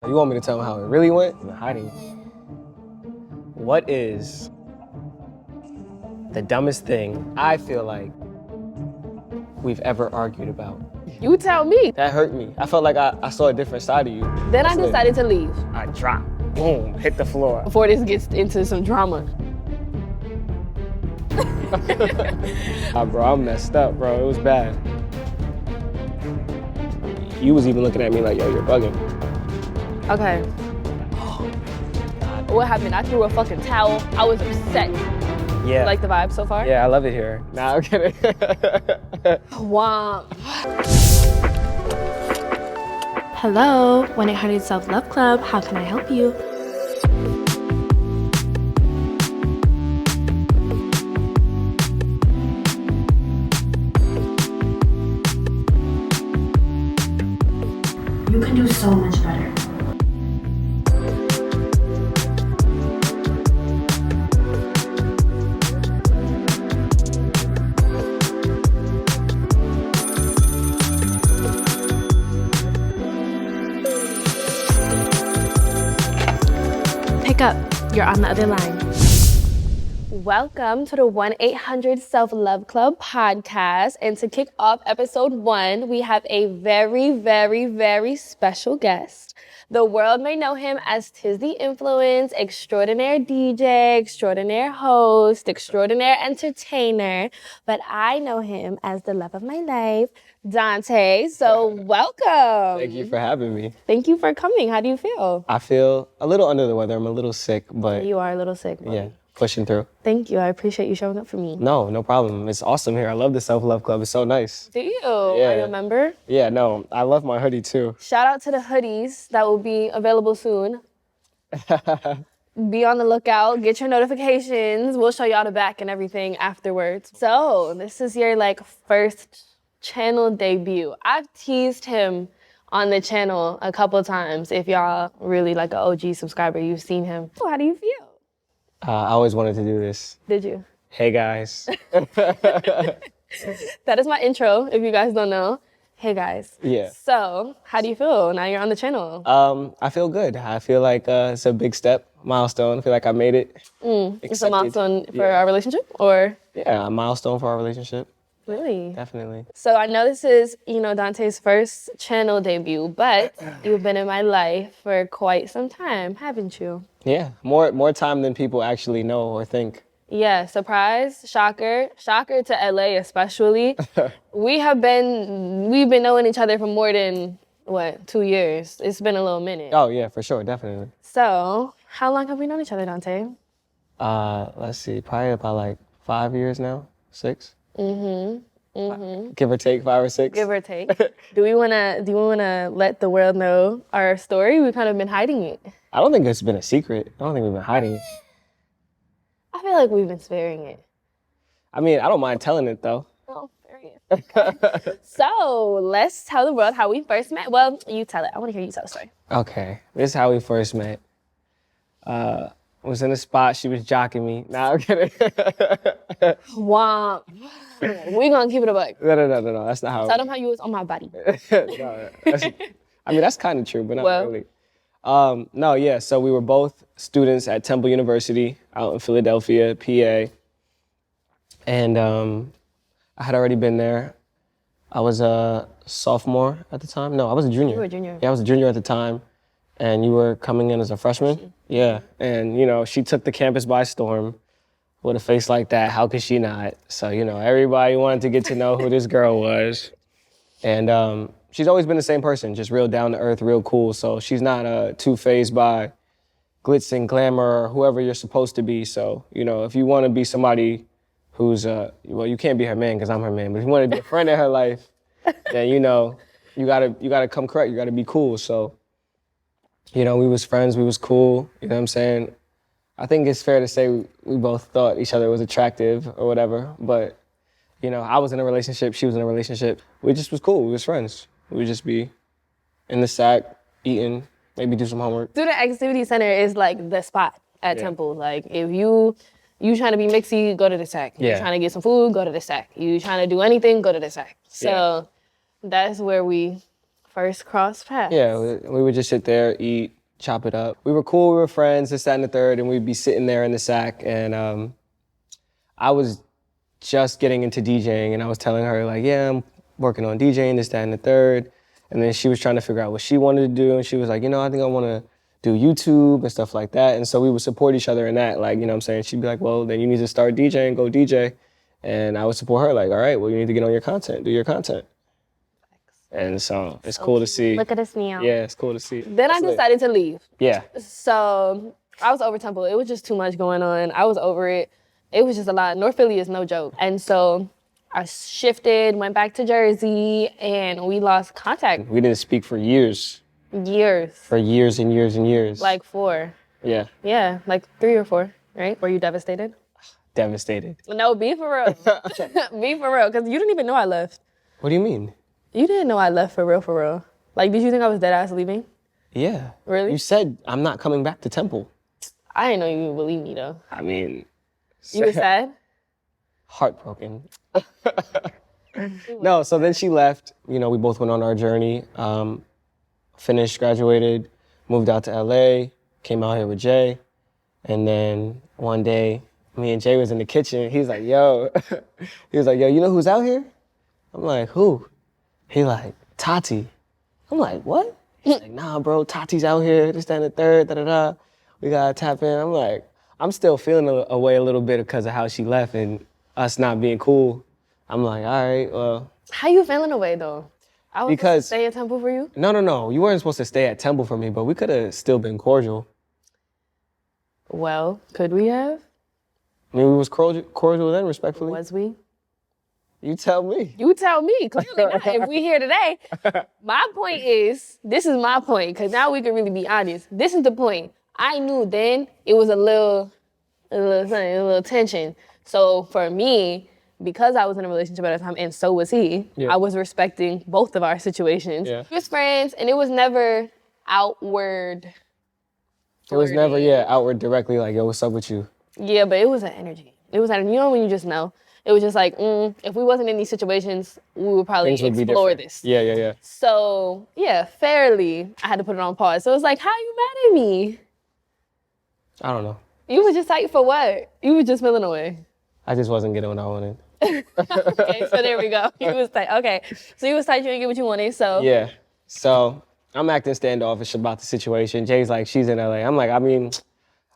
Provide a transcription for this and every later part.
You want me to tell them how it really went? I'm hiding. What is the dumbest thing I feel like we've ever argued about? You tell me. That hurt me. I felt like I saw a different side of you. Then I decided to leave. I dropped, boom, hit the floor. Before this gets into some drama. Bro, I'm messed up, bro. It was bad. You was even looking at me like, yo, you're bugging. Okay. What happened? I threw a fucking towel. I was upset. Yeah. Like the vibe so far? Yeah, I love it here. Nah, I'm kidding. Womp. Hello, 1-800 Self-Love Club. How can I help you? You can do so much better. Pick up. You're on the other line. Welcome to the 1-800 Self-Love Club podcast. And to kick off episode 1, we have a very, very, very special guest. The world may know him as TizzTheInfluence, extraordinaire DJ, extraordinaire host, extraordinaire entertainer. But I know him as the love of my life, Dante. So welcome. Thank you for having me. Thank you for coming. How do you feel? I feel a little under the weather. I'm a little sick, but You are a little sick, buddy. yeah, pushing through. Thank you. I appreciate you showing up for me. No problem. It's awesome here. I love the Self-Love Club. It's so nice. Do you? Yeah. Are you a member? Yeah, no, I love my hoodie too. Shout out to the hoodies that will be available soon. Be on the lookout. Get your notifications. We'll show y'all the back and everything afterwards. So this is your first channel debut. I've teased him on the channel a couple times. If y'all really like an OG subscriber, you've seen him. How do you feel? I always wanted to do this. Did you? Hey guys. That is my intro, if you guys don't know. Hey guys. Yeah. So, how do you feel now you're on the channel? I feel good. I feel like it's a big step, milestone. I feel like I made it. It's a milestone for Yeah. our relationship, or? Yeah, a milestone for our relationship. Really? Definitely. So I know this is, Dante's first channel debut, but you've been in my life for quite some time, haven't you? Yeah, more time than people actually know or think. Yeah, surprise, shocker to LA especially. We've been knowing each other for more than, 2 years? It's been a little minute. Oh yeah, for sure, definitely. So, how long have we known each other, Dante? Let's see, probably about 5 years now, 6. Give or take 5 or 6. Give or take. Do you wanna let the world know our story? We've kind of been hiding it. I don't think it's been a secret. I don't think we've been hiding it. I feel like we've been sparing it. I mean, I don't mind telling it though. Oh, period. Okay. So let's tell the world how we first met. Well, you tell it. I want to hear you tell the story. Okay, this is how we first met. Was in a spot, she was jocking me. Nah, I'm kidding. Womp. We gonna keep it a buck. No, that's not how. Tell them how you was on my body. No, that's kind of true, but not Well. really. No, yeah, so we were both students at Temple University out in Philadelphia, PA. And I had already been there. I was a sophomore at the time. No, I was a junior. You were a junior. Yeah, I was a junior at the time. And you were coming in as a freshman? Yeah, and she took the campus by storm with a face like that. How could she not? So, everybody wanted to get to know who this girl was. And she's always been the same person, just real down to earth, real cool. So she's not too fazed by glitz and glamour or whoever you're supposed to be. So, if you want to be somebody who's, you can't be her man because I'm her man, but if you want to be a friend in her life, then, you gotta come correct. You gotta be cool. So, we was friends, we was cool, you know what I'm saying? I think it's fair to say we both thought each other was attractive or whatever, but, I was in a relationship, she was in a relationship. We just was cool, we was friends. We would just be in the sack, eating, maybe do some homework. Student Activity Center is the spot at Temple. If you trying to be mixy, go to the SAC. Yeah. You trying to get some food, go to the SAC. You trying to do anything, go to the SAC. So that's where we first cross paths. Yeah, we would just sit there, eat, chop it up. We were cool, we were friends, this, that, and the third, and we'd be sitting there in the sack, and I was just getting into DJing, and I was telling her, like, yeah, I'm working on DJing, this, that, and the third, and then she was trying to figure out what she wanted to do, and she was like, you know, I think I want to do YouTube and stuff like that, and so we would support each other in that, like, you know what I'm saying? She'd be like, well, then you need to start DJing, go DJ, and I would support her, like, all right, well, you need to get on your content, do your content. And so it's cool to see. Look at us now. Yeah, it's cool to see. Then I decided to leave. Yeah. So I was over Temple. It was just too much going on. I was over it. It was just a lot. North Philly is no joke. And so I shifted, went back to Jersey, and we lost contact. We didn't speak for years. Years. For years and years and years. Like 4. Yeah. Yeah, like 3 or 4, right? Were you devastated? Devastated. No, be for real. Be for real, because you didn't even know I left. What do you mean? You didn't know I left for real, for real. Like, did you think I was dead ass leaving? Yeah. Really? You said, I'm not coming back to Temple. I didn't know you would believe me, though. I mean. You were sad? Heartbroken. No, so then she left. You know, we both went on our journey. Finished, graduated, moved out to LA, came out here with Jay. And then one day, me and Jay was in the kitchen. He was like, yo. He was like, yo, you know who's out here? I'm like, who? He like, Taty. I'm like, what? He's like, nah, bro, Taty's out here, this, that, and the third, da-da-da. We gotta tap in. I'm like, I'm still feeling away a little bit because of how she left and us not being cool. I'm like, all right, well. How you feeling away, though? I was supposed to stay at Temple for you? No. You weren't supposed to stay at Temple for me, but we could have still been cordial. Well, could we have? I mean, we was cordial then, respectfully. Was we? You tell me. You tell me. Clearly not. If we here today, my point is, this is my point, because now we can really be honest. This is the point. I knew then it was a little tension. So for me, because I was in a relationship at the time, and so was he, yeah. I was respecting both of our situations. Yeah. We was friends, and it was never outward. It was never, outward directly like, yo, what's up with you? Yeah, but it was an energy. It was an, you know when you just know. It was just like, if we wasn't in these situations, we would probably explore this. Yeah. So, yeah, fairly, I had to put it on pause. So it was like, how you mad at me? I don't know. You was just tight for what? You was just feeling away. I just wasn't getting what I wanted. Okay, so there we go. You was tight. Okay, so you was tight, you didn't get what you wanted, so. Yeah, so I'm acting standoffish about the situation. Jay's like, she's in LA. I'm like, I mean,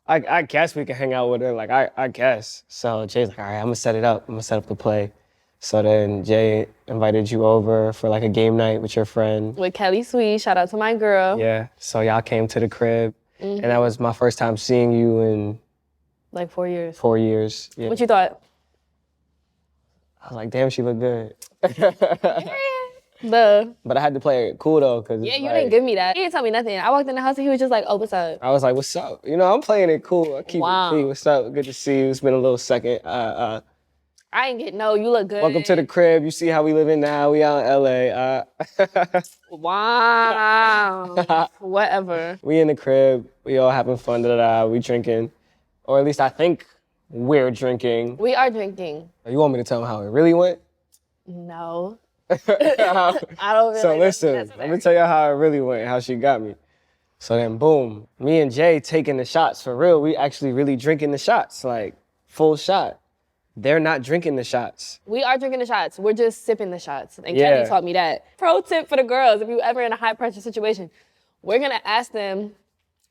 I guess we can hang out with her. Like, I guess. So Jay's like, all right, I'm gonna set it up. I'm gonna set up the play. So then Jay invited you over for like a game night with your friend. With Kelly Sweet, shout out to my girl. Yeah, so y'all came to the crib. And that was my first time seeing you in like 4 years. 4 years. Yeah. What you thought? I was like, damn, she looked good. But I had to play it cool though, cause yeah, you didn't give me that. He didn't tell me nothing. I walked in the house and he was just like, oh, what's up? I was like, what's up? You know, I'm playing it cool. I keep it clean. What's up? Good to see you. It's been a little second. I ain't get no. You look good. Welcome to the crib. You see how we living now. We out in LA. Wow. Whatever. We in the crib. We all having fun. We drinking, or at least I think we're drinking. We are drinking. You want me to tell them how it really went? No. I don't really. So listen, let me tell you how it really went. How she got me. So then, boom. Me and Jay taking the shots for real. We actually really drinking the shots, like full shot. They're not drinking the shots. We are drinking the shots. We're just sipping the shots. And Kelly taught me that. Pro tip for the girls, if you're ever in a high pressure situation, we're gonna ask them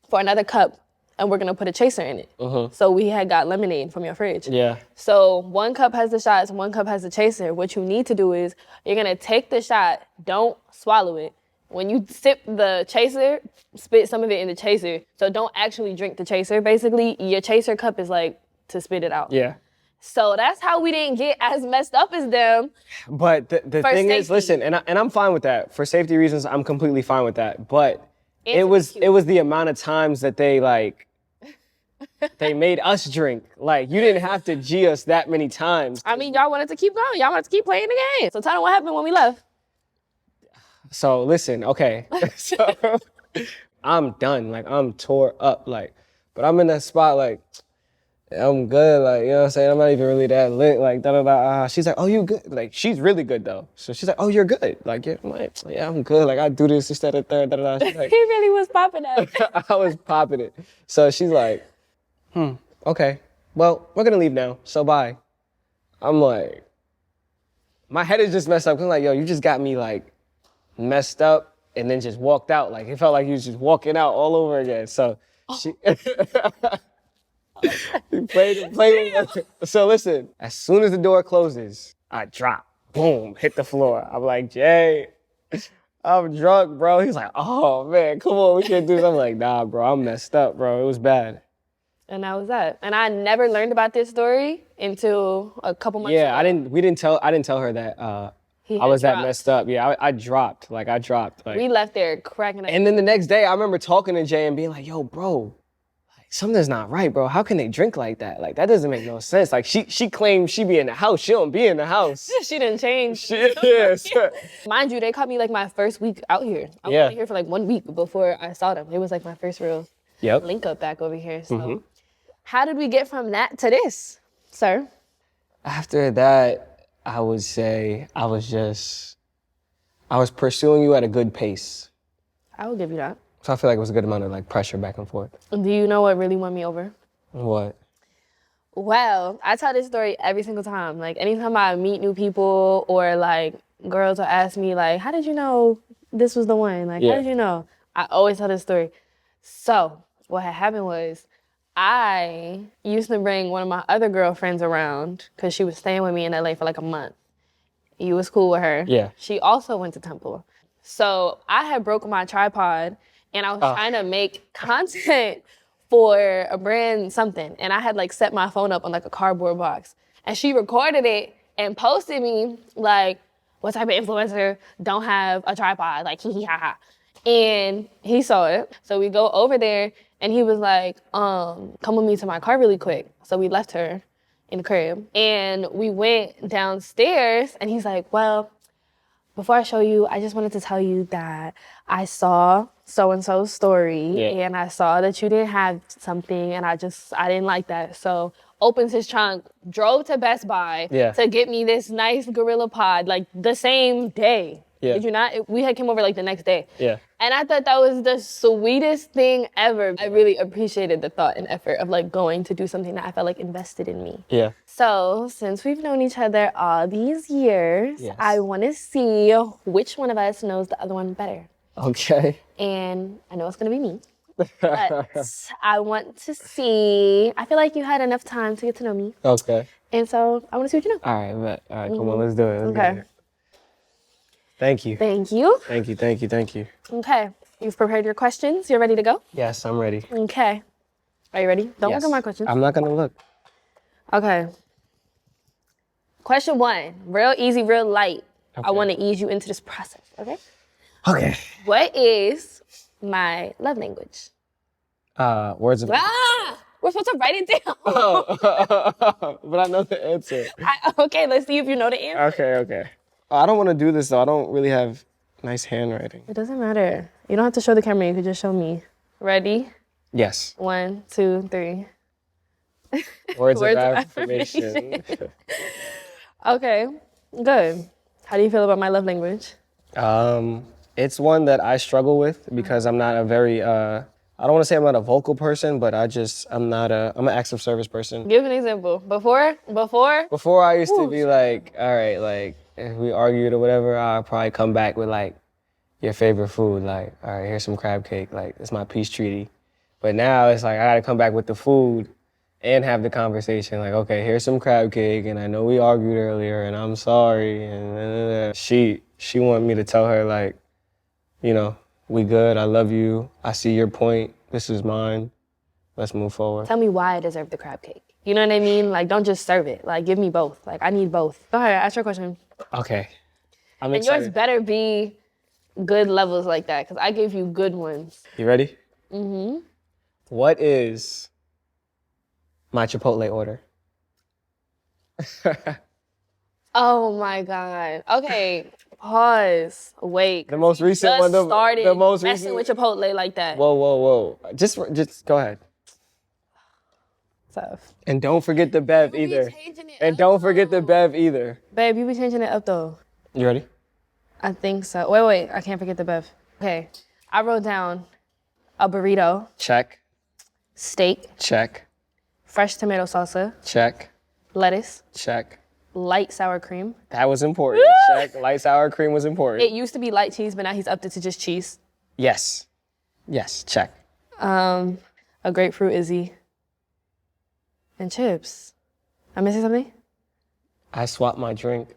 for another cup and we're gonna put a chaser in it. So we had got lemonade from your fridge. Yeah. So 1 cup has the shots, 1 cup has the chaser. What you need to do is you're gonna take the shot, don't swallow it. When you sip the chaser, spit some of it in the chaser. So don't actually drink the chaser. Basically, your chaser cup is like to spit it out. Yeah. So that's how we didn't get as messed up as them. But the thing is, listen, and I'm fine with that. For safety reasons, I'm completely fine with that. But it was the amount of times that they they made us drink. Like, you didn't have to G us that many times. I mean, y'all wanted to keep going. Y'all wanted to keep playing the game. So tell them what happened when we left. So listen, okay. So I'm done. Like, I'm tore up. Like, but I'm in that spot like, I'm good, like, you know what I'm saying? I'm not even really that lit, like, da-da-da. She's like, oh, you good? Like, she's really good, though. So she's like, oh, you're good. Like, yeah, I'm like, yeah, I'm good. Like, I do this instead of third, da-da-da. She's like, He really was popping up. I was popping it. So she's like, okay, well, we're gonna leave now, so bye. I'm like, my head is just messed up. 'Cause I'm like, yo, you just got me, like, messed up and then just walked out. Like, it felt like you was just walking out all over again. So she... played with her. So listen, as soon as the door closes, I drop, boom, hit the floor. I'm like, Jay, I'm drunk, bro. He's like, oh man, come on, we can't do this. I'm like, nah, bro, I'm messed up, bro. It was bad. And that was that. And I never learned about this story until a couple months ago. Yeah, I didn't tell her that I was that messed up. Yeah, I dropped. Like, we left there cracking up. And then the next day, I remember talking to Jay and being like, yo, bro, something's not right, bro. How can they drink like that? Like, that doesn't make no sense. Like, she claims she be in the house. She don't be in the house. She didn't change. Yes. Mind you, they caught me like my first week out here. I was out here for like 1 week before I saw them. It was like my first real link up back over here. So how did we get from that to this, sir? After that, I would say I was pursuing you at a good pace. I will give you that. So I feel like it was a good amount of like pressure back and forth. Do you know what really won me over? What? Well, I tell this story every single time. Like, anytime I meet new people or like girls will ask me like, how did you know this was the one? Like, how did you know? I always tell this story. So what had happened was I used to bring one of my other girlfriends around because she was staying with me in LA for like a month. You was cool with her. Yeah. She also went to Temple. So I had broken my tripod and I was trying to make content for a brand something. And I had like set my phone up on like a cardboard box. And she recorded it and posted me like, what type of influencer don't have a tripod? Like, hee hee ha ha. And he saw it. So we go over there and he was like, come with me to my car really quick. So we left her in the crib and we went downstairs and he's like, well, before I show you, I just wanted to tell you that I saw so-and-so's story and I saw that you didn't have something and I didn't like that. So opens his trunk, drove to Best Buy to get me this nice Gorilla Pod like the same day. Yeah. Did you not? We had came over like the next day. Yeah. And I thought that was the sweetest thing ever. I really appreciated the thought and effort of like going to do something that I felt like invested in me. Yeah. So since we've known each other all these years, I want to see which one of us knows the other one better. Okay. And I know it's going to be me. But I want to see, I feel like you had enough time to get to know me. Okay. And so I want to see what you know. All right, but all right, come on, let's do it. Let's do it. Thank you. Thank you. Thank you, thank you, thank you. Okay, you've prepared your questions. You're ready to go? Yes, I'm ready. Okay. Are you ready? Don't look at my questions. I'm not gonna look. Okay. Question 1, real easy, real light. Okay. I want to ease you into this process, okay? Okay. What is my love language? Words of... We're supposed to write it down. But I know the answer. Okay, let's see if you know the answer. Okay. I don't want to do this, though. I don't really have nice handwriting. It doesn't matter. You don't have to show the camera. You could just show me. Ready? Yes. 1, 2, 3. Words of affirmation. Okay, good. How do you feel about my love language? It's one that I struggle with because I'm not a very, I don't want to say I'm not a vocal person, but I'm an acts of service person. Give an example. Before? Before I used to be like, all right, like, if we argued or whatever, I'll probably come back with like your favorite food. Like, all right, here's some crab cake. Like, it's my peace treaty. But now it's like I gotta come back with the food and have the conversation. Like, okay, here's some crab cake, and I know we argued earlier, and I'm sorry. And she wanted me to tell her like, you know, we good. I love you. I see your point. This is mine. Let's move forward. Tell me why I deserve the crab cake. You know what I mean? Like, don't just serve it. Like, give me both. Like, I need both. Go ahead, ask your question. Okay. I'm excited. And yours better be good levels like that, because I gave you good ones. You ready? Mm-hmm. What is my Chipotle order? Oh my God. Okay, pause. Wait. The most recent one. The most messing recent with Chipotle like that. Whoa. Just go ahead. Tough. And don't forget the Bev either. And don't forget the Bev either. Babe, you be changing it up though. You ready? I think so. Wait, I can't forget the Bev. Okay, I wrote down a burrito, Check. steak, Check. fresh tomato salsa, Check. lettuce, Check. light sour cream. That was important. Check. Light sour cream was important. It used to be light cheese, but now he's upped it to just cheese. Yes. Yes. Check. A grapefruit Izzy. And chips. I'm missing something? I swapped my drink.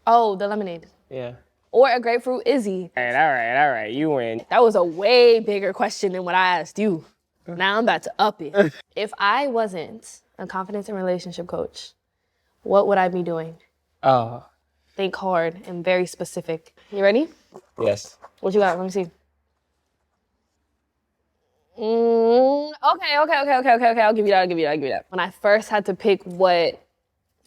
Oh, the lemonade. Yeah. Or a grapefruit Izzy. All right. You win. That was a way bigger question than what I asked you. Now I'm about to up it. If I wasn't a confidence and relationship coach, what would I be doing? Oh. Think hard and very specific. You ready? Yes. What you got? Let me see. Okay. I'll give you that. When I first had to pick what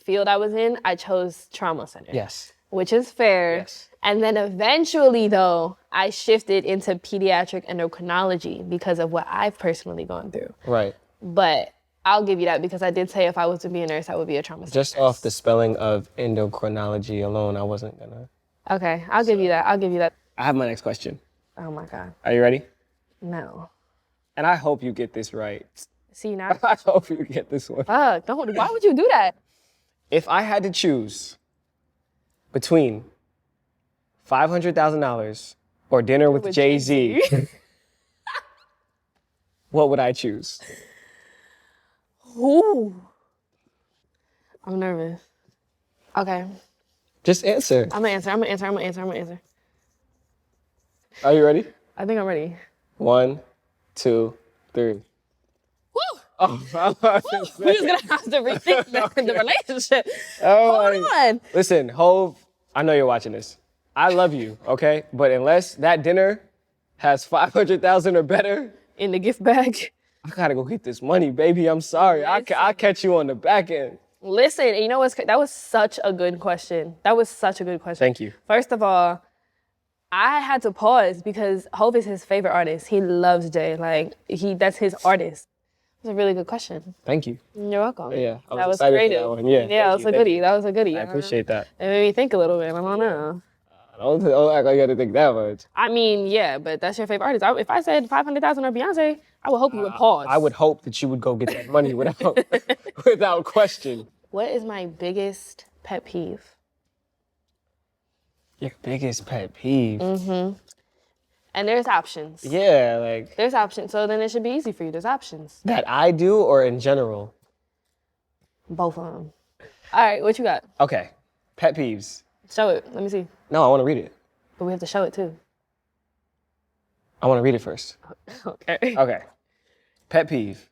field I was in, I chose trauma center. Yes. Which is fair. Yes. And then eventually, though, I shifted into pediatric endocrinology because of what I've personally gone through. Right. But I'll give you that because I did say if I was to be a nurse, I would be a trauma center. Just off the spelling of endocrinology alone, I wasn't gonna. Okay, I'll give you that. I have my next question. Oh my God. Are you ready? No. And I hope you get this right. See, now. I hope you get this one. Fuck, don't. Why would you do that? If I had to choose between $500,000 or dinner with Jay-Z, what would I choose? Ooh. I'm nervous. Okay. Just answer. I'm gonna answer. Are you ready? I think I'm ready. 1, 2, 3. Woo! Oh, We're just gonna have to rethink the relationship. Oh, Hold on. Listen, Hove, I know you're watching this. I love you, okay? But unless that dinner has 500,000 or better In the gift bag. I gotta go get this money, baby. I'm sorry. I'll catch you on the back end. Listen, you know what's that was such a good question. Thank you. First of all, I had to pause because Hov is his favorite artist. He loves Jay. That's his artist. It was a really good question. Thank you. You're welcome. Yeah, I was that was excited creative. for that one. Yeah, that was a goodie. That was a goodie. I appreciate that. It made me think a little bit. I don't know. Don't act like you had to think that much. I mean, yeah, but that's your favorite artist. If I said 500,000 or Beyonce, I would hope you would pause. I would hope that you would go get that money without question. What is my biggest pet peeve? Your biggest pet peeve? Mm-hmm. And there's options. Yeah, like... There's options, so then it should be easy for you. There's options. That I do or in general? Both of them. All right, what you got? Okay, pet peeves. Show it. Let me see. No, I want to read it. But we have to show it too. I want to read it first. Okay. Okay. Pet peeve.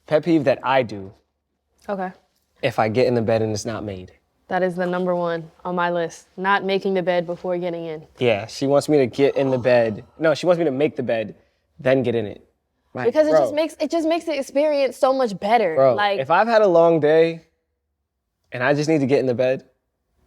Pet peeve that I do Okay. if I get in the bed and it's not made. That is the number one on my list. Not making the bed before getting in. Yeah, she wants me to get in the bed. No, she wants me to make the bed, then get in it. Like, Because bro, it just makes the experience so much better. Bro, Like, if I've had a long day and I just need to get in the bed,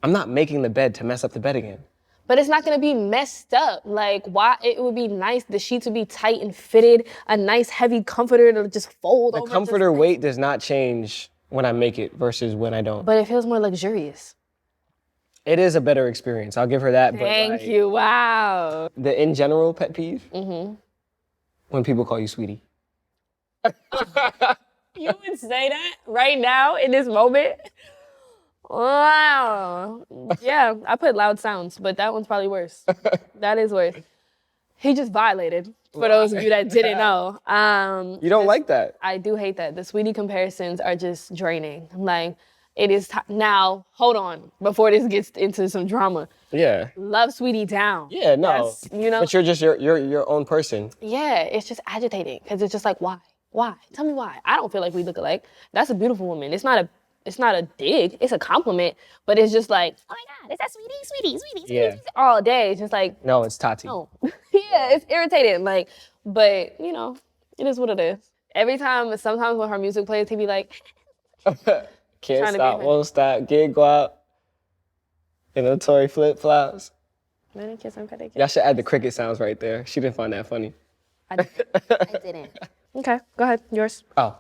I'm not making the bed to mess up the bed again. but it's not gonna be messed up. Like, why? It would be nice. The sheets would be tight and fitted. A nice heavy comforter to just fold over. The comforter weight does not change when I make it versus when I don't. But it feels more luxurious. It is a better experience. I'll give her that. Thank you. Wow. The in general pet peeve? Mm-hmm. When people call you sweetie. You would say that right now in this moment? Wow. Yeah, I put loud sounds, but that one's probably worse. That is worse. He just violated, for those of you that didn't know. You don't like that? I do hate that. The sweetie comparisons are just draining. Like, it is now, hold on, before this gets into some drama. Yeah. Love sweetie down. Yeah, no. You know? But you're just your own person. Yeah, it's just agitating because it's just like, why? Why? Tell me why. I don't feel like we look alike. That's a beautiful woman. It's not a dig. It's a compliment. But it's just like, oh my God, is that sweetie? Yeah. All day. It's just like, No, it's Taty. no. Yeah, it's irritating. Like, but you know, it is what it is. Sometimes when her music plays, he be like, Can't Trying to stop, be- won't stop, get guap. In the Tory flip-flops. Y'all should add the cricket sounds right there. She didn't find that funny. I didn't. Okay, go ahead. Yours. Oh.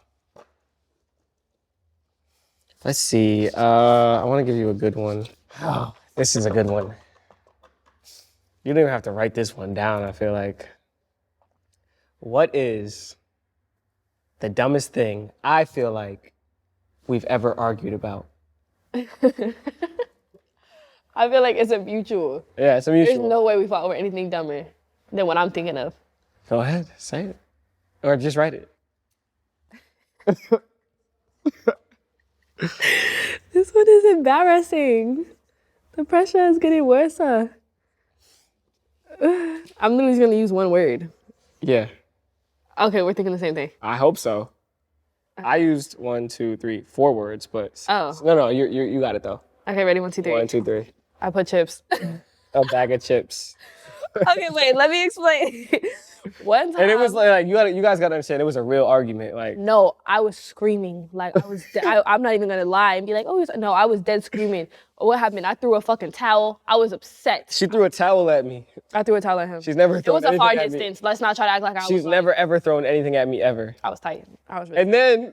Let's see. I want to give you a good one. Oh, this is a good one. You don't even have to write this one down, I feel like. What is the dumbest thing I feel like we've ever argued about? I feel like it's a mutual. Yeah, it's a mutual. There's no way we fought over anything dumber than what I'm thinking of. Go ahead, say it. Or just write it. This one is embarrassing. The pressure is getting worse. I'm literally just gonna use one word. Yeah. Okay, we're thinking the same thing. I hope so. I used 1, 2, 3, 4 words, but no, you got it though. Okay, ready? 1, 2, 3. 1, 2, 3. I put chips. A bag of chips. Okay, wait. Let me explain. One time, And it was like you guys gotta understand. It was a real argument. Like no, I was screaming. Like I was. I'm not even gonna lie and be like, oh no, I was dead screaming. What happened? I threw a fucking towel. I was upset. she threw a towel at me. I threw a towel at him. She's never It thrown was a anything far at me. distance. Let's not try to act like I was. She's like, never ever thrown anything at me ever. I was tight. I was really. And then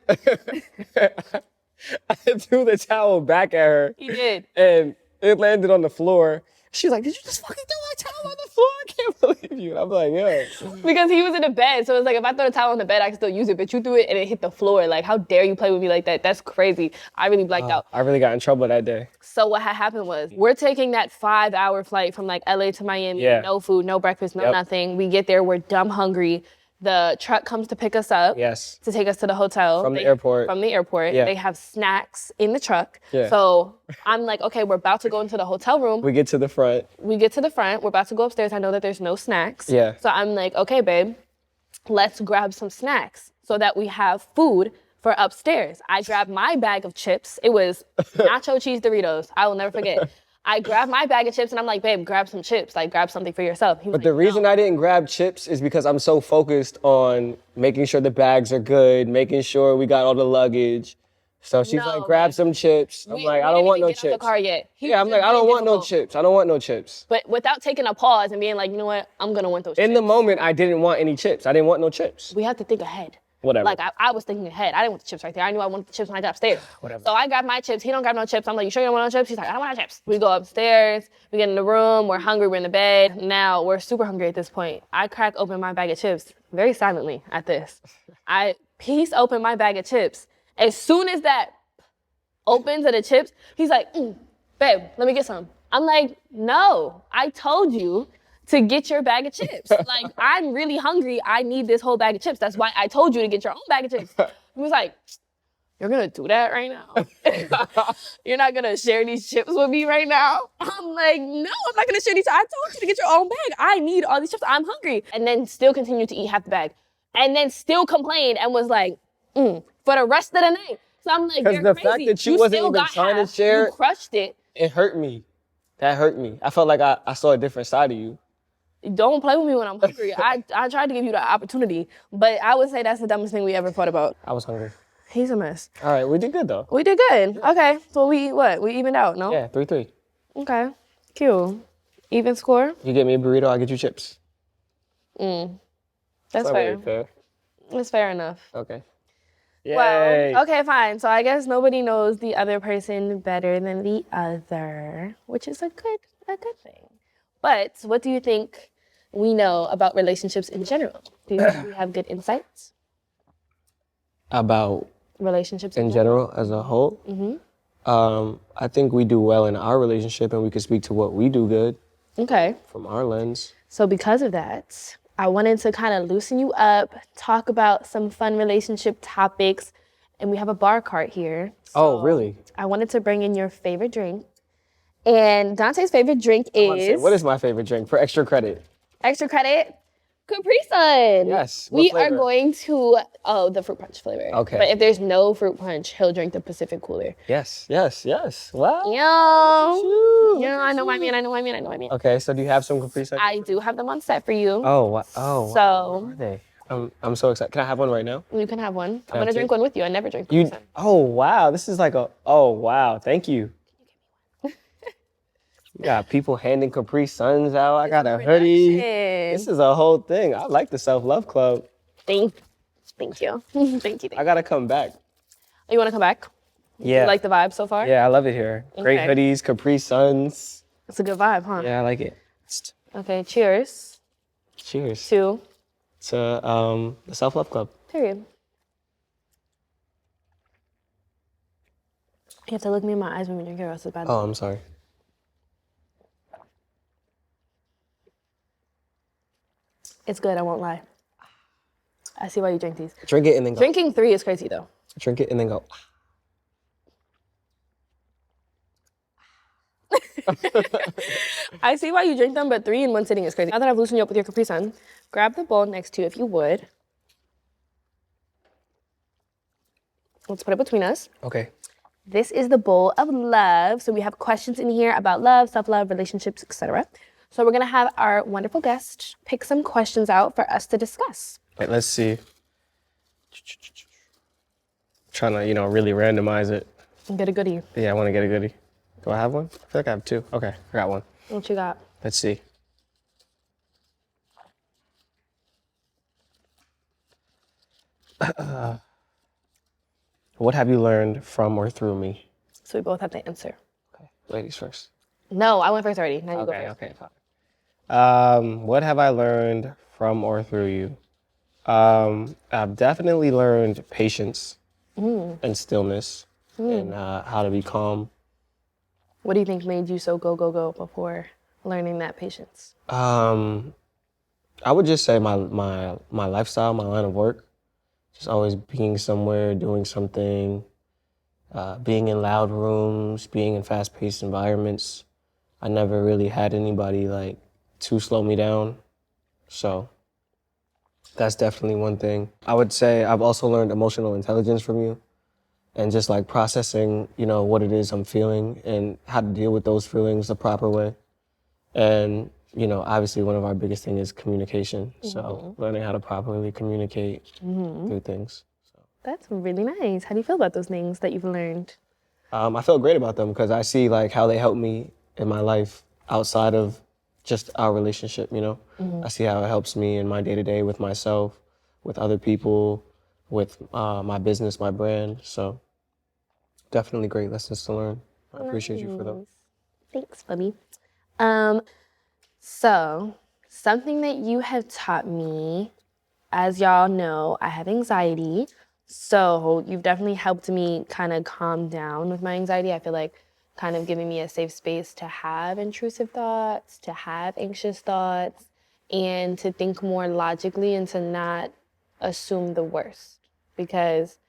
I threw the towel back at her. He did. And it landed on the floor. She's like, did you just fucking throw my towel on the floor? I can't believe you. And I'm like, yo. Because he was in the bed, so it's like if I throw the towel on the bed, I can still use it. But you threw it and it hit the floor. Like, how dare you play with me like that? That's crazy. I really blacked out. I really got in trouble that day. So what had happened was we're taking that 5-hour flight from like LA to Miami. Yeah. No food, no breakfast, no nothing. We get there, we're dumb hungry. The truck comes to pick us up. Yes. To take us to the hotel. From the airport. From the airport. Yeah. They have snacks in the truck. Yeah. So I'm like, okay, we're about to go into the hotel room. We get to the front. We get to the front. We're about to go upstairs. I know that there's no snacks. Yeah. So I'm like, okay, babe, let's grab some snacks so that we have food for upstairs. I grabbed my bag of chips. It was nacho cheese Doritos. I will never forget. I grabbed my bag of chips and I'm like, babe, grab some chips. Like, grab something for yourself. He was But the reason I didn't grab chips is because I'm so focused on making sure the bags are good, making sure we got all the luggage. So she's like, grab some chips. I'm like, I don't want no chips. Get out the car yet. Yeah, I'm like, I don't want no chips. I don't want no chips. But without taking a pause and being like, you know what, I'm gonna want those chips. In the moment, I didn't want any chips. I didn't want no chips. We have to think ahead. Whatever. Like, I was thinking ahead. I didn't want the chips right there. I knew I wanted the chips when I got upstairs. Whatever. So I grabbed my chips. He don't grab no chips. I'm like, you sure you don't want no chips? He's like, I don't want no chips. We go upstairs. We get in the room. We're hungry. We're in the bed. Now, we're super hungry at this point. I crack open my bag of chips very silently at this. I piece open my bag of chips. As soon as that opens of the chips, he's like, babe, let me get some. I'm like, no, I told you to get your bag of chips. Like, I'm really hungry. I need this whole bag of chips. That's why I told you to get your own bag of chips. He was like, you're gonna do that right now? You're not gonna share these chips with me right now? I'm like, no, I'm not gonna share these. I told you to get your own bag. I need all these chips. I'm hungry. And then still continued to eat half the bag. And then still complained and was like, for the rest of the night. So I'm like, you're the crazy. fact that you wasn't still even got trying to half. share, You crushed it. It hurt me. That hurt me. I felt like I saw a different side of you. Don't play with me when I'm hungry. I tried to give you the opportunity, but I would say that's the dumbest thing we ever fought about. I was hungry. He's a mess. All right, we did good though. We did good. Okay, so we evened out, no? Yeah, 3-3. Okay, cute. Even score? You get me a burrito, I get you chips. That's Not fair. really fair. It's fair enough. Okay. Yay. Well, okay, fine. So I guess nobody knows the other person better than the other, which is a good thing. But what do you think we know about relationships in general? Do you think we have good insights? About Relationships in general as a whole? I think we do well in our relationship and we can speak to what we do good Okay. from our lens. So because of that, I wanted to kind of loosen you up, talk about some fun relationship topics, and we have a bar cart here. Oh, really? I wanted to bring in your favorite drink. And Dante's favorite drink is... What is my favorite drink for extra credit? Extra credit? Capri Sun. Yes. What We flavor? are going to... Oh, the fruit punch flavor. Okay. But if there's no fruit punch, he'll drink the Pacific Cooler. Yes. Wow. Yo, I know my man. Okay, so do you have some Capri Sun? I do have them on set for you. Oh, wow. What So are they? I'm so excited. Can I have one right now? you can have one. I'm I going to have drink two? one with you. I never drink Capri Sun. Oh, wow. This is like oh, wow. Thank you. You got people handing Capri Suns out. I got a hoodie. This is a whole thing. I like the Self-Love Club. Thank you. Thank you. I got to come back. You want to come back? Yeah. You like the vibe so far? Yeah, I love it here. Great Okay. hoodies, Capri Suns. It's a good vibe, huh? Yeah, I like it. Okay, cheers Cheers to to the Self Love Club. period. You have to look me in my eyes when you drink it, or else it's bad. Oh, I'm sorry. It's good, I won't lie. I see why you drink these. Drink it and then go. Drinking 3 is crazy though. Drink it and then go. I see why you drink them, but 3 in one sitting is crazy. Now that I've loosened you up with your Capri Sun, grab the bowl next to you if you would. Let's put it between us. Okay. This is the bowl of love. So we have questions in here about love, self-love, relationships, etc. So we're gonna have our wonderful guest pick some questions out for us to discuss. Wait, let's see. Trying to, really randomize it. Get a goodie. Yeah, I want to get a goodie. Do I have one? I feel like I have 2. Okay, I got one. What you got? Let's see. What have you learned from or through me? So we both have to answer. Okay, ladies first. No, I went first already. Now you go Okay, first. okay, fine. What have I learned from or through you? I've definitely learned patience and stillness and how to be calm. What do you think made you so go, go, go before learning that patience? I would just say my lifestyle, my line of work, just always being somewhere, doing something, being in loud rooms, being in fast-paced environments. I never really had anybody to slow me down, so that's definitely one thing. I would say I've also learned emotional intelligence from you, and just processing, what it is I'm feeling and how to deal with those feelings the proper way. And obviously one of our biggest things is communication. So learning how to properly communicate through things. So. That's really nice. How do you feel about those things that you've learned? I feel great about them because I see how they help me in my life outside of just our relationship, I see how it helps me in my day-to-day with myself, with other people, with my business, my brand. So definitely great lessons to learn. I appreciate you for them. Thanks, Bubby. So something that you have taught me, as y'all know, I have anxiety. So you've definitely helped me kind of calm down with my anxiety. I feel like kind of giving me a safe space to have intrusive thoughts, to have anxious thoughts, and to think more logically and to not assume the worst. Because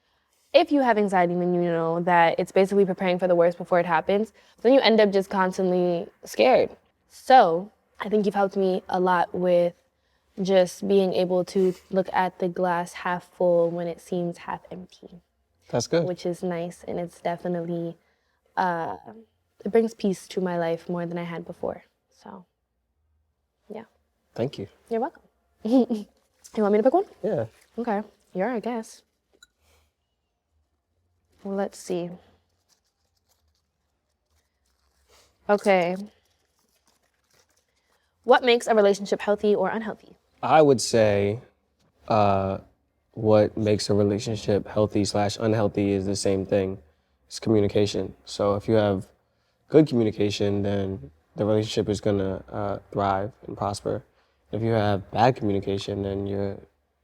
if you have anxiety, then you know that it's basically preparing for the worst before it happens. Then you end up just constantly scared. So I think you've helped me a lot with just being able to look at the glass half full when it seems half empty. That's good. Which is nice, and it's definitely, it brings peace to my life more than I had before. So, yeah. Thank you. You're welcome. You want me to pick one? Yeah. Okay. You're our guest. Well, let's see. Okay. What makes a relationship healthy or unhealthy? I would say what makes a relationship healthy/unhealthy is the same thing. It's communication. So if you have good communication, then the relationship is gonna thrive and prosper. If you have bad communication, then you're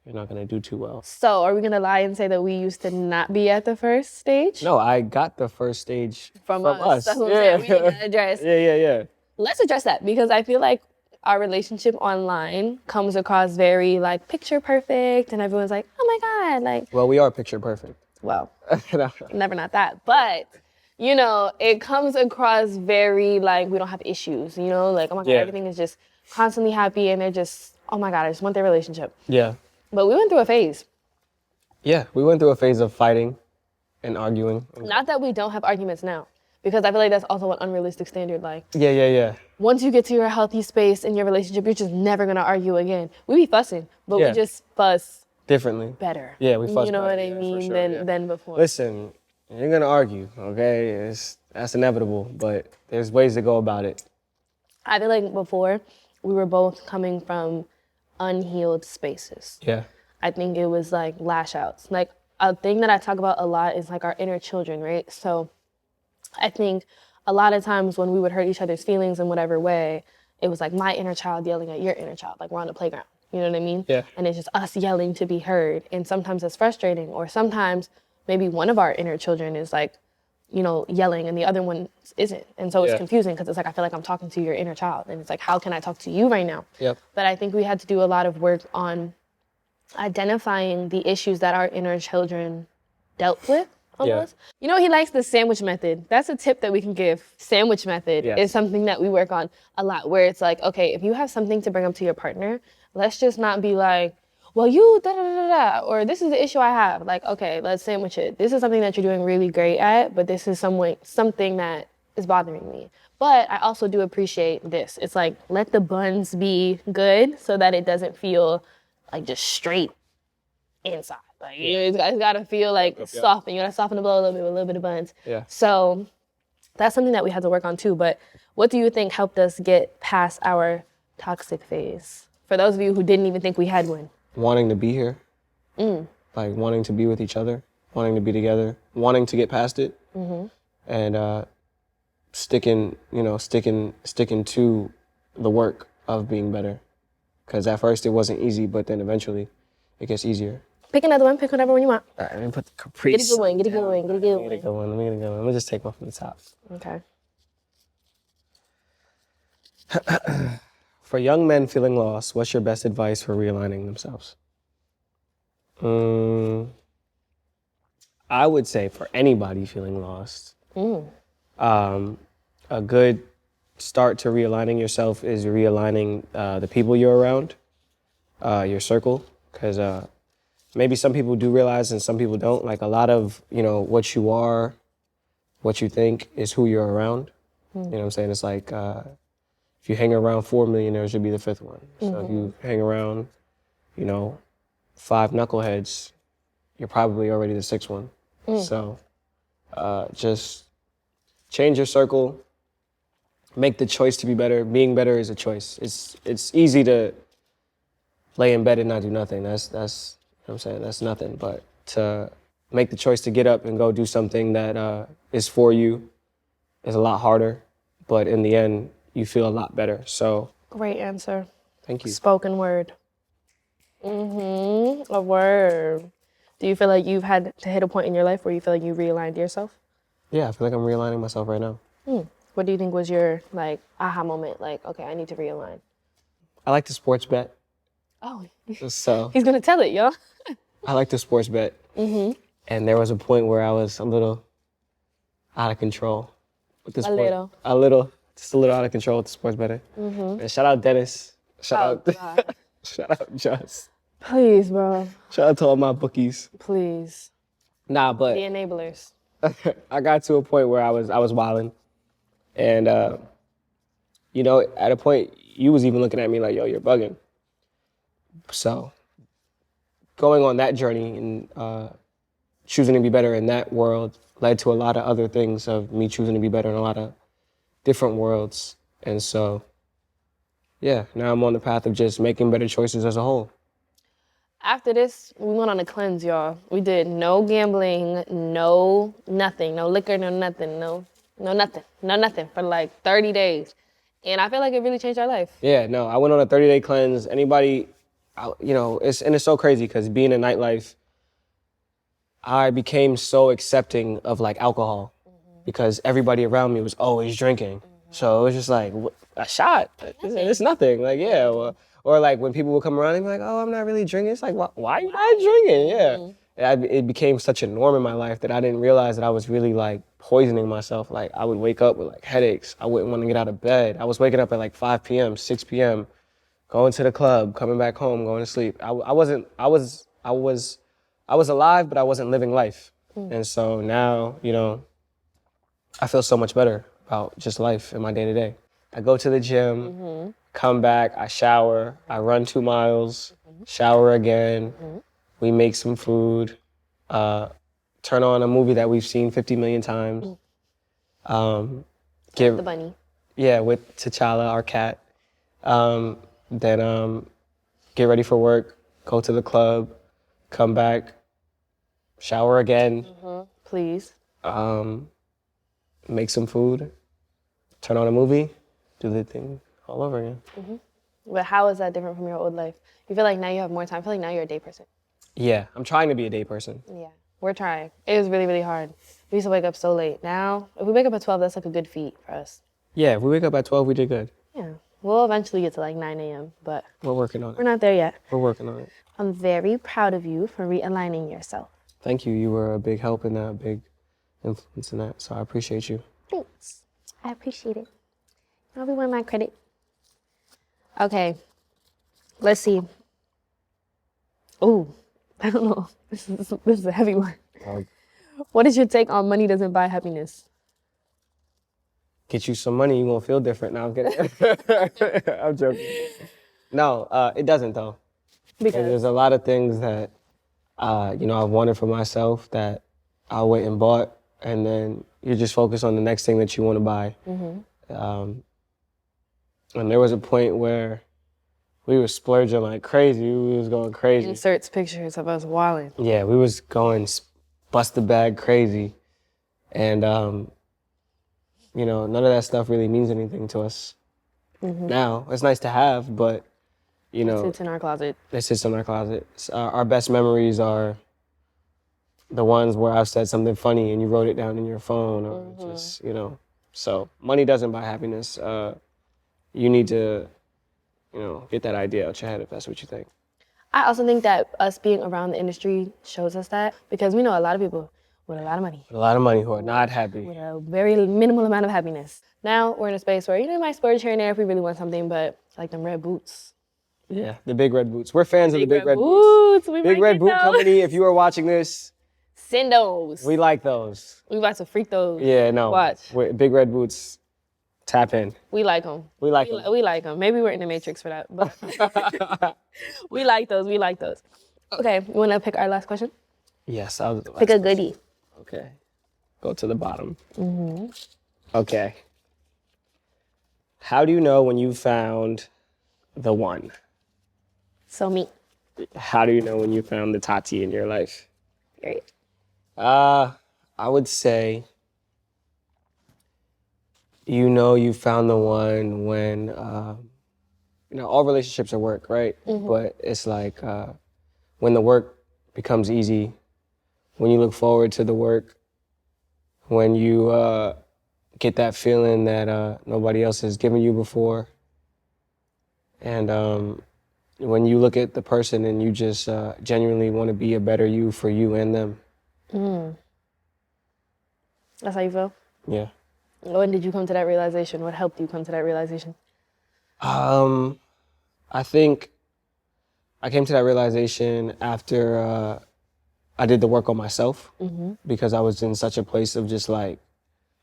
not gonna do too well. So are we gonna lie and say that we used to not be at the first stage? No, I got the first stage from us. That's what I'm saying. We need to address. Yeah. Let's address that, because I feel like our relationship online comes across very picture perfect, and everyone's like, oh my God, Well, we are picture perfect. well, never not that, but it comes across very we don't have issues, oh my God, everything is just constantly happy, and they're just, oh my God, I just want their relationship. Yeah. But we went through a phase. Yeah, we went through a phase of fighting and arguing. Not that we don't have arguments now, because I feel like that's also an unrealistic standard. Yeah. Once you get to your healthy space in your relationship, you're just never gonna argue again. We be fussing, but we just fuss differently. better. Yeah, we fuss You know better, what I mean? for sure, than before. Listen, you're gonna argue, okay? That's inevitable, but there's ways to go about it. I feel like before, we were both coming from unhealed spaces. Yeah. I think it was lash outs. a thing that I talk about a lot is like our inner children, right? So I think a lot of times when we would hurt each other's feelings in whatever way, it was like my inner child yelling at your inner child, like we're on the playground. You know what I mean? Yeah. And it's just us yelling to be heard. And sometimes it's frustrating, or sometimes maybe one of our inner children is like, you know, yelling and the other one isn't. And so it's confusing because it's like, I feel like I'm talking to your inner child. And it's like, how can I talk to you right now? Yep. But I think we had to do a lot of work on identifying the issues that our inner children dealt with almost. Yeah. You know, he likes the sandwich method. That's a tip that we can give. Sandwich method is something that we work on a lot, where it's like, okay, if you have something to bring up to your partner, let's just not be like, well, you da-da-da-da, or this is the issue I have. Like, okay, let's sandwich it. This is something that you're doing really great at, but this is something that is bothering me. But I also do appreciate this. It's like, let the buns be good so that it doesn't feel like just straight inside. Like, it's got to feel like soften. You got to soften the blow a little bit with a little bit of buns. Yeah. So that's something that we had to work on too. But what do you think helped us get past our toxic phase? For those of you who didn't even think we had one. Wanting to be here. Like wanting to be with each other, wanting to be together, wanting to get past it. And sticking to the work of being better. Because at first it wasn't easy, but then eventually it gets easier. Pick another one. Pick whatever one you want. All right, let me put the Caprice. Get a good one. Get a good one. Get a good Let me get a good one. Let me get a good one. Let me just take one from the top. Okay. For young men feeling lost, what's your best advice for realigning themselves? I would say for anybody feeling lost, a good start to realigning yourself is realigning the people you're around, your circle, because maybe some people do realize and some people don't. Like a lot of, what you are, what you think is who you're around. You know what I'm saying? It's like if you hang around 4 millionaires, you'll be the fifth one. So if you hang around, 5 knuckleheads, you're probably already the sixth one. So just change your circle, make the choice to be better. Being better is a choice. It's easy to lay in bed and not do nothing. That's you know what I'm saying, that's nothing. But to make the choice to get up and go do something that is for you is a lot harder. But in the end, you feel a lot better. So Great answer. thank you. Spoken word. A word. Do you feel like you've had to hit a point in your life where you feel like you realigned yourself? Yeah, I feel like I'm realigning myself right now. What do you think was your aha moment? Like, okay, I need to realign. I like to sports bet. Oh, So he's gonna tell it, y'all. I like to sports bet. And there was a point where I was a little out of control with this little. Just a little out of control with the sports betting. And shout out Dennis. Shout out Just. Please, bro. Shout out to all my bookies. Please. Nah, but The enablers. I got to a point where I was wilding. And, at a point, you was even looking at me like, yo, you're bugging. So going on that journey and choosing to be better in that world led to a lot of other things of me choosing to be better in a lot of different worlds. And so, yeah, now I'm on the path of just making better choices as a whole. After this, we went on a cleanse, y'all. We did no gambling, no nothing, no liquor, no nothing, no nothing for like 30 days. And I feel like it really changed our life. Yeah, no, I went on a 30-day cleanse. Anybody, it's so crazy because being in nightlife, I became so accepting of like alcohol because everybody around me was always drinking. So it was just like, a shot, it's nothing. Like, yeah, or like when people would come around and be like, oh, I'm not really drinking. It's like, why are you not drinking? Yeah. It became such a norm in my life that I didn't realize that I was really like poisoning myself. Like I would wake up with like headaches. I wouldn't want to get out of bed. I was waking up at like 5 p.m., 6 p.m., going to the club, coming back home, going to sleep. I was alive, but I wasn't living life. And so now, I feel so much better about just life in my day-to-day. I go to the gym, come back, I shower, I run 2 miles, shower again, we make some food, turn on a movie that we've seen 50 million times. The bunny. Yeah, with T'Challa, our cat. Then get ready for work, go to the club, come back, shower again, Please. make some food, turn on a movie, do the thing all over again. But how is that different from your old life? You feel like now you have more time. I feel like now you're a day person. Yeah, I'm trying to be a day person. Yeah, we're trying. It was really, really hard. We used to wake up so late. Now, if we wake up at 12, that's like a good feat for us. Yeah, if we wake up at 12, we did good. Yeah. We'll eventually get to like 9 a.m., but We're working on we're it. not there yet. We're working on it. I'm very proud of you for realigning yourself. Thank you. You were a big help in that, a big influence in that. So I appreciate you. Thanks. I appreciate it. I'll be one my credit. Okay. Let's see. Ooh, I don't know. This is a heavy one. What is your take on money doesn't buy happiness? Get you some money, you won't feel different. Now I'm kidding. I'm joking. No, it doesn't though. Because there's a lot of things that, I've wanted for myself that I went and bought, and then you're just focused on the next thing that you want to buy. And there was a point where we were splurging like crazy. We was going crazy. Inserts pictures of us wilding. Yeah, we was going bust the bag crazy. And, none of that stuff really means anything to us now. It's nice to have, but, It sits in our closet. it sits in our closet. Our best memories are the ones where I've said something funny and you wrote it down in your phone or just, So money doesn't buy happiness. You need to, get that idea out your head if that's what you think. I also think that us being around the industry shows us that, because we know a lot of people with a lot of money, A lot of money who are not happy. with a very minimal amount of happiness. Now we're in a space where, you might splurge here and there if we really want something, but it's like them red boots. Yeah, the big red boots. We're fans of the big red boots. We Big might Red get Boot those. Company, if you are watching this, Send those. we like those. We about to freak those. Yeah, no. Watch. Big Red Boots, tap in. We like them. We like them. We like them. Maybe we're in the Matrix for that, but we like those. We like those. Okay, you want to pick our last question? Yes, I was. Pick a goodie. Okay. Go to the bottom. Okay. How do you know when you found the one? So me. How do you know when you found the Taty in your life? Period. I would say, you found the one when, all relationships are work, right? But it's like when the work becomes easy, when you look forward to the work, when you get that feeling that nobody else has given you before, and when you look at the person and you just genuinely want to be a better you for you and them. That's how you feel? Yeah. When did you come to that realization? What helped you come to that realization? I think I came to that realization after I did the work on myself, because I was in such a place of just like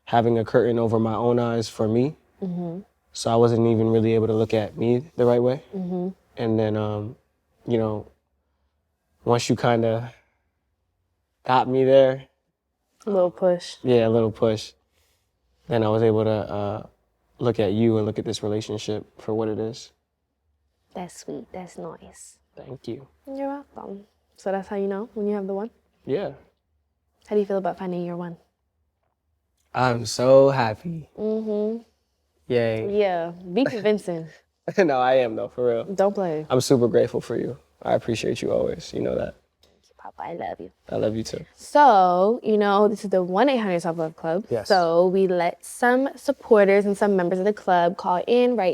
having a curtain over my own eyes for me. So I wasn't even really able to look at me the right way. And then, once you kind of got me there. A little push. Yeah, a little push. Then I was able to look at you and look at this relationship for what it is. That's sweet. That's nice. Thank you. You're welcome. So that's how you know when you have the one? Yeah. How do you feel about finding your one? I'm so happy. Mm-hmm. Yay. Yeah. Be convincing. No, I am though, for real. Don't play. I'm super grateful for you. I appreciate you always. You know that. Papa, I love you. I love you too. So, this is the 1-800-Self-Love Club. Yes. So we let some supporters and some members of the club write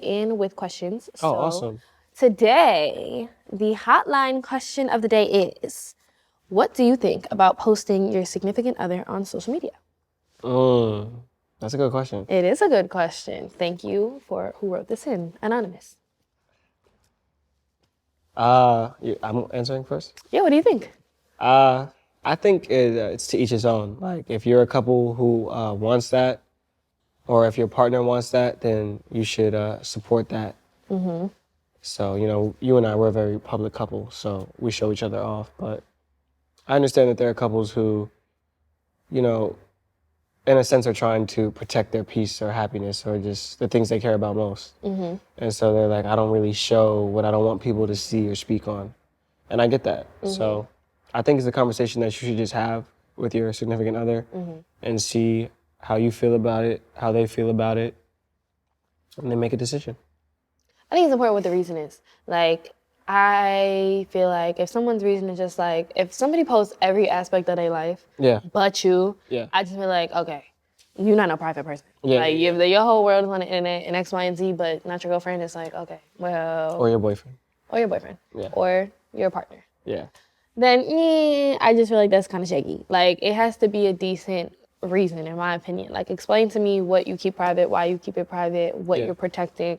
in with questions. Oh, awesome. Today, the hotline question of the day is, what do you think about posting your significant other on social media? That's a good question. It is a good question. Thank you for who wrote this in, Anonymous. I'm answering first? Yeah, what do you think? I think it's to each his own. Like, if you're a couple who wants that, or if your partner wants that, then you should support that. So, you and I, we're a very public couple, so we show each other off. But I understand that there are couples who, in a sense, are trying to protect their peace or happiness or just the things they care about most. And so they're like, I don't really show what I don't want people to see or speak on. And I get that. So I think it's a conversation that you should just have with your significant other and see how you feel about it, how they feel about it, and then make a decision. I think it's important what the reason is. Like, I feel like if someone's reason is just like, if somebody posts every aspect of their life, but you, I just feel like, okay, you're not a private person. Like, your whole world is on the internet and X, Y, and Z, but not your girlfriend. It's like, okay, well. Or your boyfriend. Or your boyfriend. Yeah. Or your partner. Yeah. Then, I just feel like that's kind of shaky. Like, it has to be a decent reason, in my opinion. Like, explain to me what you keep private, why you keep it private, what you're protecting.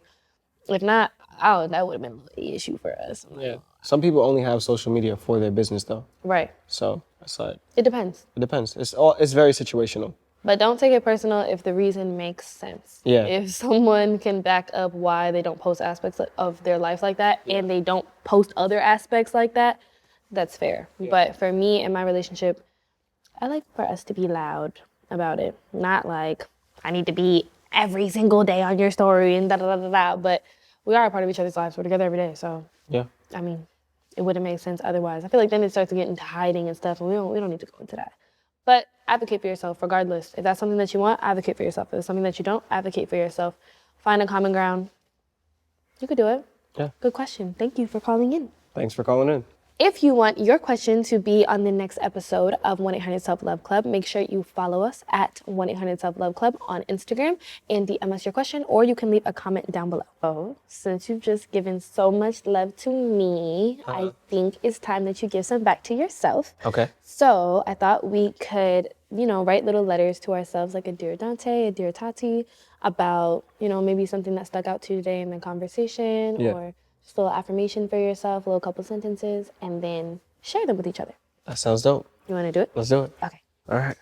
If not, that would have been an issue for us. Yeah. Some people only have social media for their business, though. Right. So that's like. It depends. It depends. It's very situational. But don't take it personal if the reason makes sense. Yeah. If someone can back up why they don't post aspects of their life like that, and they don't post other aspects like that, that's fair. Yeah. But for me and my relationship, I like for us to be loud about it. Not like, I need to be every single day on your story and da-da-da-da-da. But we are a part of each other's lives. We're together every day. So, yeah. I mean, it wouldn't make sense otherwise. I feel like then it starts to get into hiding and stuff, and we don't need to go into that. But advocate for yourself regardless. If that's something that you want, advocate for yourself. If it's something that you don't, advocate for yourself. Find a common ground. You could do it. Yeah. Good question. Thank you for calling in. Thanks for calling in. If you want your question to be on the next episode of 1-800-SELF-LOVE Club, make sure you follow us at 1-800-SELF-LOVE Club on Instagram and DM us your question, or you can leave a comment down below. Oh, since you've just given so much love to me, I think it's time that you give some back to yourself. Okay. So I thought we could, write little letters to ourselves, like a Dear Dante, a Dear Taty, about, maybe something that stuck out to you today in the conversation, or just a little affirmation for yourself, a little couple sentences, and then share them with each other. That sounds dope. You want to do it? Let's do it. Okay. All right.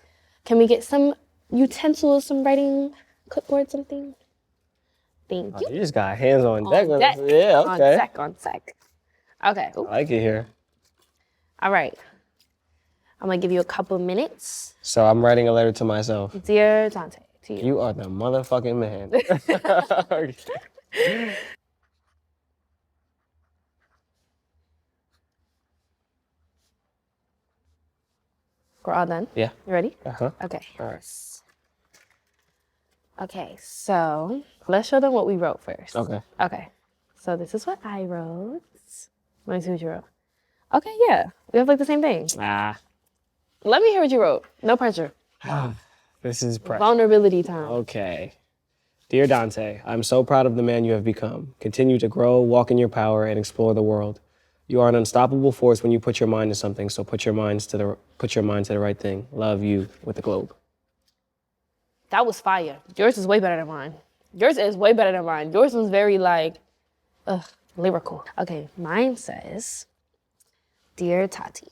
Can we get some utensils, some writing, clipboard, something? Thank you. You just got hands on deck. Yeah, okay. On sec. Okay. Ooh. I like it here. All right. I'm going to give you a couple minutes. So I'm writing a letter to myself. Dear Dante, to you. You are the motherfucking man. We're all done? Yeah. You ready? Uh-huh. Okay. All right. Okay, so let's show them what we wrote first. Okay. Okay. So this is what I wrote. Let me see what you wrote. Okay, yeah. We have like the same thing. Let me hear what you wrote. No pressure. This is pressure. Vulnerability time. Okay. Dear Dante, I'm so proud of the man you have become. Continue to grow, walk in your power, and explore the world. You are an unstoppable force when you put your mind to something, so put your mind to the right thing. Love, you, with the globe. That was fire. Yours is way better than mine. Yours is way better than mine. Yours was very lyrical. Okay, mine says, Dear Taty,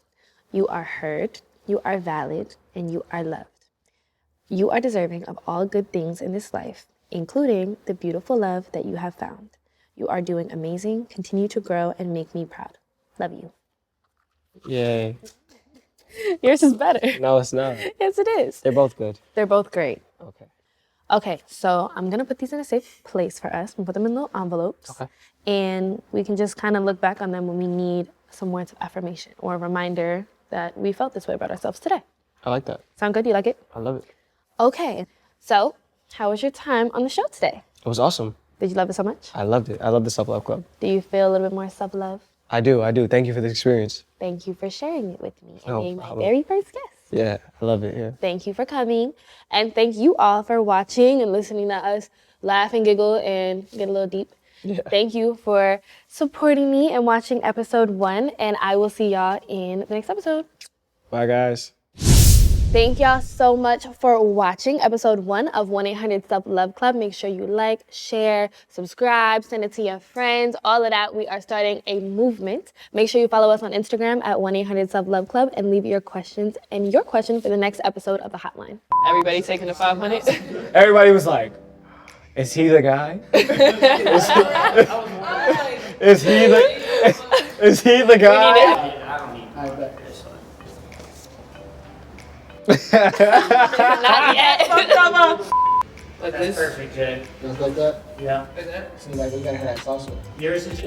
you are heard, you are valid, and you are loved. You are deserving of all good things in this life, including the beautiful love that you have found. You are doing amazing. Continue to grow and make me proud. Love you. Yay. Yours is better. No, it's not. Yes, it is. They're both good. They're both great. Okay. Okay, so I'm going to put these in a safe place for us and put them in little envelopes. Okay. And we can just kind of look back on them when we need some words of affirmation or a reminder that we felt this way about ourselves today. I like that. Sound good? You like it? I love it. Okay, so how was your time on the show today? It was awesome. Did you love it so much? I loved it. I love the Self-Love Club. Do you feel a little bit more self-love? I do. Thank you for this experience. Thank you for sharing it with me and being my very first guest. Yeah, I love it, yeah. Thank you for coming. And thank you all for watching and listening to us laugh and giggle and get a little deep. Yeah. Thank you for supporting me and watching episode 1. And I will see y'all in the next episode. Bye, guys. Thank y'all so much for watching episode 1 of 1-800-SELF-LOVE Club. Make sure you like, share, subscribe, send it to your friends, all of that. We are starting a movement. Make sure you follow us on Instagram at 1-800-SELF-LOVE Club and leave your questions and your question for the next episode of the hotline. Everybody taking the 5 minutes? Everybody was like, is he the guy? Is he the guy? Not yet. Like this? Perfect, Jay. Just like that? Yeah. See, like, we gotta have that salsa. Yours is